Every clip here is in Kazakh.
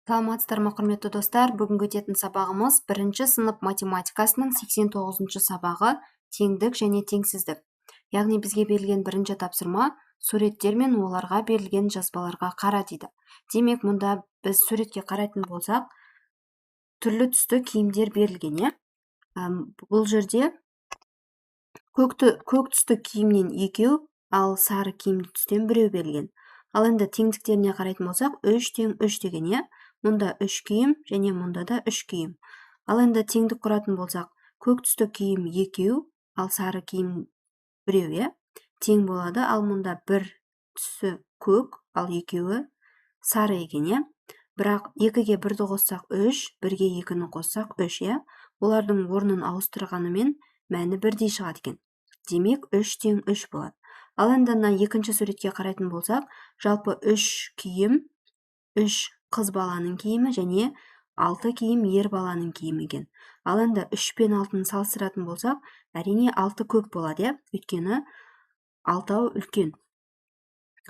Саламатсыздар ма, құрметті достар? Бүгінгі өтетін сабағымыз 1-ші сынып математикасының 89-ші сабағы теңдік және теңсіздік. Яғни бізге берілген бірінші тапсырма суреттер мен оларға берілген жазбаларға қара дейді. Демек, мұнда біз суретке қарайтын болсақ, түрлі түсті киімдер берілген, е? Бұл жерде көк түсті киімнен 2, ал сары киімді түстен 1 берілген. Ал енді теңдіктеріне қарайтын болсақ, 3 тең 3 деген, е? Мұнда 3 киім және мұнда да 3 киім. Ал енді теңдік құратын болсақ, көк түсті киім 2, ал сары киім 1, тең болады. Ал мұнда 1 түсі көк, ал 2 сары екен, бірақ 2-ге 1-ді қоссақ 3, 1-ге 2-ні қоссақ 3, олардың орнын ауыстырғанымен мәні бірдей шығады екен. Демек, 3 тең 3 болады. Ал енді екінші суретке қарайтын болсақ, жалпы 3 киім, 3 қыз баланың киімі және 6 киім ер баланың киімі екен. Ал енді 3 пен 6-ны салыстыратын болсақ, әрине 6 көп болады, өйткені 6 үлкен.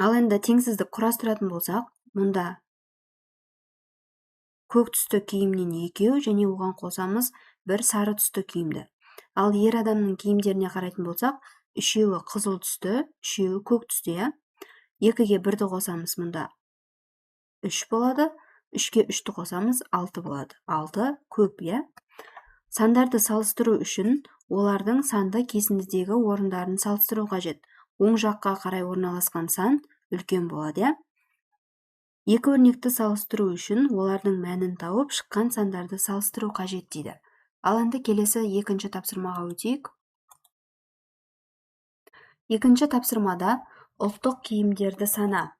Ал енді теңсіздік құрастыратын болсақ, мұнда көк түсті киімнен 2 және оған қосамыз 1 сары түсті киімді. Ал ер адамның киімдеріне қарайтын болсақ, 3-еуі қызыл түсті, 3-еуі көк түсті, 2-ге 1-ді қосамыз мұнда 3 болады, 3-ге 3-ті қосамыз 6 болады. 6 көп, Сандарды салыстыру үшін олардың санды кесіндідегі орындарын салыстыру қажет. Оң жаққа қарай орналасқан сан үлкен болады, Екі өрнекті салыстыру үшін олардың мәнін тауып, шыққан сандарды салыстыру қажет дейді. Ал енді келесі екінші тапсырмаға өтейік. Екінші тапсырмада ұлттық киімдерді сана.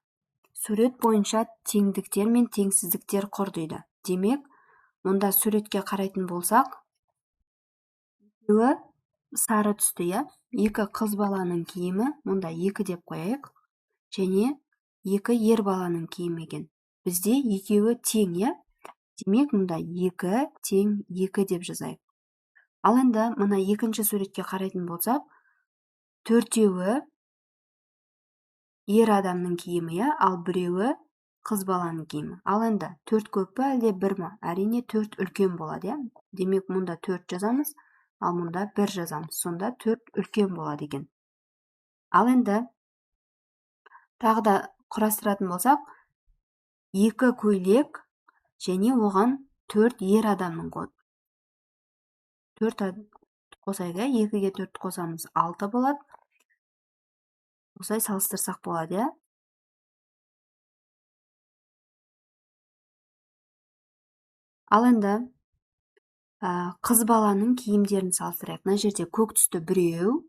Сурет бойынша теңдіктер мен теңсіздіктер құр дейді. Демек, мұнда суретке қарайтын болсақ, 2 сары түсті, 2 қыз баланың киімі, мұнда 2 деп қояйық, және 2 ер баланың киімі екен. Бізде екеуі тең, Демек, мұнда 2 тең 2 деп жазайық. Ал енді мұна екінші суретке қарайтын болсақ, 4-еуі ер адамның киімі, ал 1-еуі қыз баланың киімі. Ал енді 4 көп пе, әлде 1 ма? Әрине 4 үлкен болады, Демек, мұнда 4 жазамыз, ал мұнда 1 жазамыз. Сонда 4 үлкен болады екен. Ал енді тағы да құрастыратын болсақ, 2 көйлек және оған 4 ер адамның қоды. 4 қосайық, 2-ге 4 қосамыз 6 болады. Осылай салыстырсақ болады, Ал енді қыз баланың киімдерін салыстырайық. Мына жерде көк түсті 1,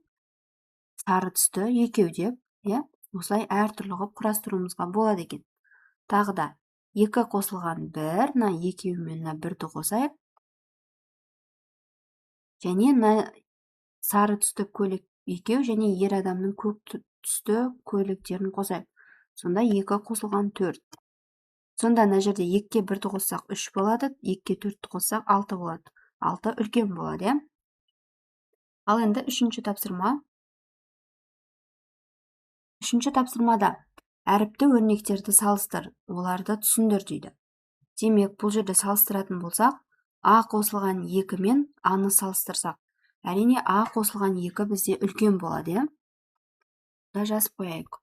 сары түсті 2 деп, осылай әртүрлі қылып құрастыруымызға болады екен. Тағы да 2 қосылған 1, 2 мен 1-ді қосайық. Және сары түсті көйлек 2 және ер адамның көк түсті көйлектерін қосайық. Сонда 2 қосылған 4. Сонда мына жерде 2-ге 1-ді қоссақ 3 болады, 2-ге 4-ті қоссақ 6 болады. 6 үлкен болады, Ал енді үшінші тапсырма. Үшінші тапсырмада әріпті өрнектерді салыстыр, оларды түсіндір дейді. Демек, бұл жерде салыстыратын болсақ, А қосылған 2 мен А-ны салыстырсақ, әрине А қосылған 2 бізде үлкен болады, Да жазып қояйық.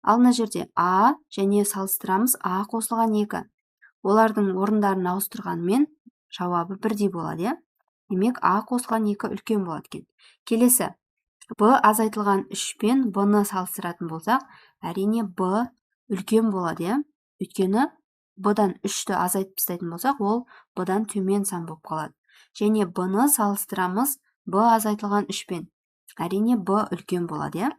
Ал мына жерде А және салыстырамыз А қосылған 2. Олардың орындарын ауыстырғанмен жауабы бірдей болады, Демек, А қосылған 2 үлкен болады екен. Келесі, Б азайтылған 3 пен Б-ны салыстыратын болсақ, әрине Б үлкен болады, Өйткені Б-дан 3-ті азайтып тастайтын болсақ, ол Б-дан төмен сан болып қалады. Және Б-ны салыстырамыз Б азайтылған 3 пен. Әрине Б үлкен болады,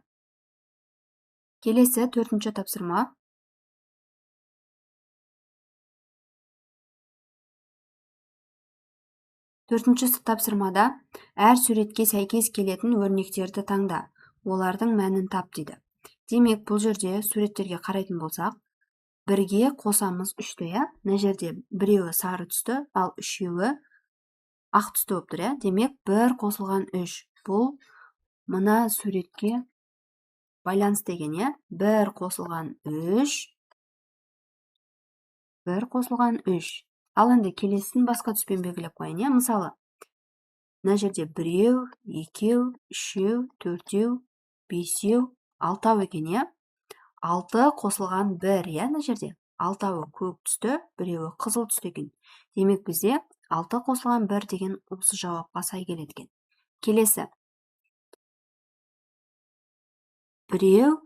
Келесі, 4-ші тапсырма. Төртінші тапсырмада әр суретке сәйкес келетін өрнектерді таңда, олардың мәнін тап дейді. Демек, бұл жерде суреттерге қарайтын болсақ, 1-ге қосамыз 3-ті, Мына жерде 1-еуі сары түсті, ал 3-еуі ақ түсті болып тұр, Демек, 1 қосылған 3. Бұл мына суретке байланысты деген, 1 қосылған 3 1 қосылған 3. Ал енді келесін басқа түспен белгілеп қояйын, иә? Мысалы, мына жерде 1, 2, 3, 4, 5, 6 екен, иә? 6 қосылған 1, иә, мына жерде. 6-ы көк түсті, 1-і қызыл түсті екен. Демек бізде 6 қосылған 1 деген осы жауапқа сай келеді екен. Келесі. 1,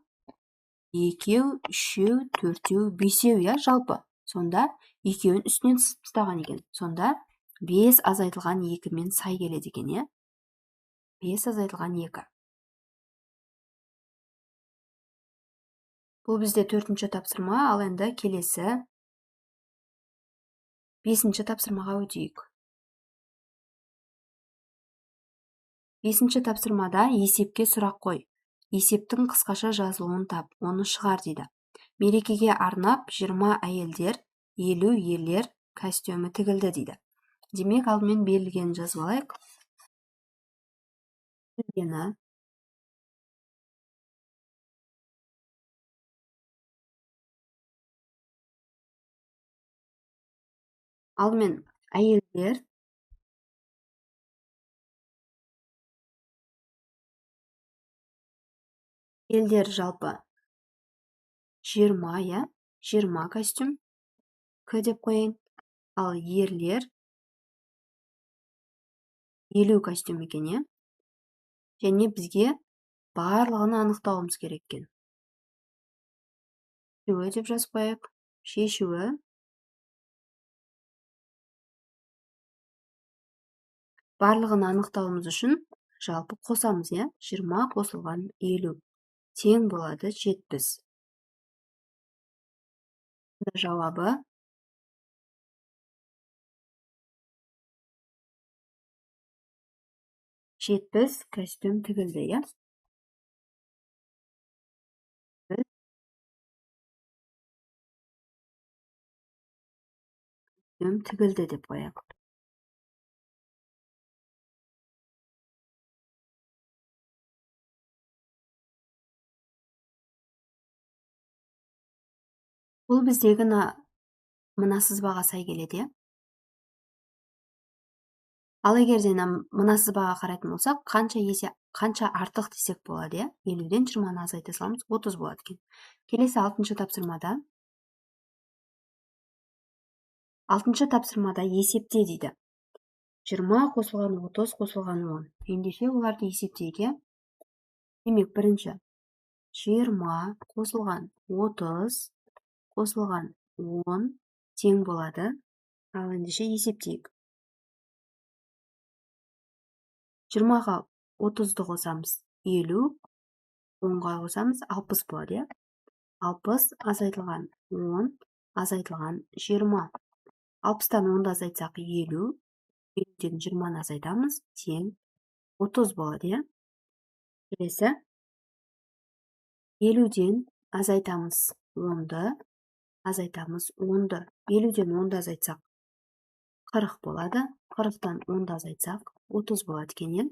2, 3, 4, 5, иә, жалпы. Сонда 2-ін үстінен тастаған екен. Сонда 5 азайтылған 2-мен сай келеді екен, иә? 5 азайтылған 2. Бұл бізде 4-ші тапсырма, ал енді келесі 5-ші тапсырмаға өтейік. 5-ші тапсырмада есепке сұрақ қой. Есептің қысқаша жазылуын тап, оны шығар дейді. Мерекеге арнап 20 әйелдер, 50 ерлер костюмі тігілді дейді. Демек, алдымен берілгенін жазып алайық. Берілгені алдымен әйелдер жалпы 20, иә? 20 костюм К деп қойын. Ал ерлер 50 костюм екен, иә? Және бізге барлығын анықтауымыз керек екен. Шешуі деп жазып қояйық. Шешуі барлығын анықтауымыз үшін жалпы қосамыз, иә? 20 қосылған 50 тең болады 70. Жауабы 70 костюм тігілді, иә? Костюм тігілді деп қояйық. Бұл біздегі мына сызбаға сай келеді, иә? Ал егер де мына сызбаға қарайтын болсақ, қанша артық десек болады, иә? 50-ден 20-ны азайта саламыз, 30 болады екен. Келесі 6-ші тапсырмада. 6-ші тапсырмада есепте дейді. 20 қосылған 30 қосылған 10. Ендеше оларды есептейік, иә? Демек, бірінші 20 қосылған 30 қосылған 10 тең болады. Ал ендеше есептейік. 20-ға 30-ды қосамыз 50, 10-ға қосамыз 60 болады, иә? 60 азайтылған 10 азайтылған 20. 60-тан 10-ды азайтсақ 50, 50-ден 20-ны азайтамыз, тең 30 болады, иә? Келесі 50-ден азайтамыз 10-ды, азайтамыз 10-ды. 50-ден 10-ды азайтсақ 40 болады. 40-тан 10-ды азайтсақ 30 болады екен.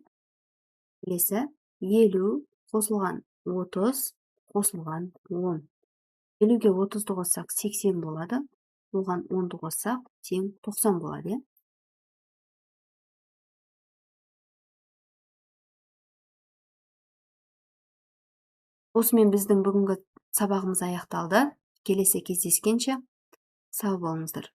Келесі 50 қосылған 30 қосылған 10. 50-ге 30-ды қоссақ 80 болады. Оған 10-ды қоссақ тең 90 болады, иә? Осымен біздің бүгінгі сабағымыз аяқталды. Келесі кездескенше сау болыңыздар.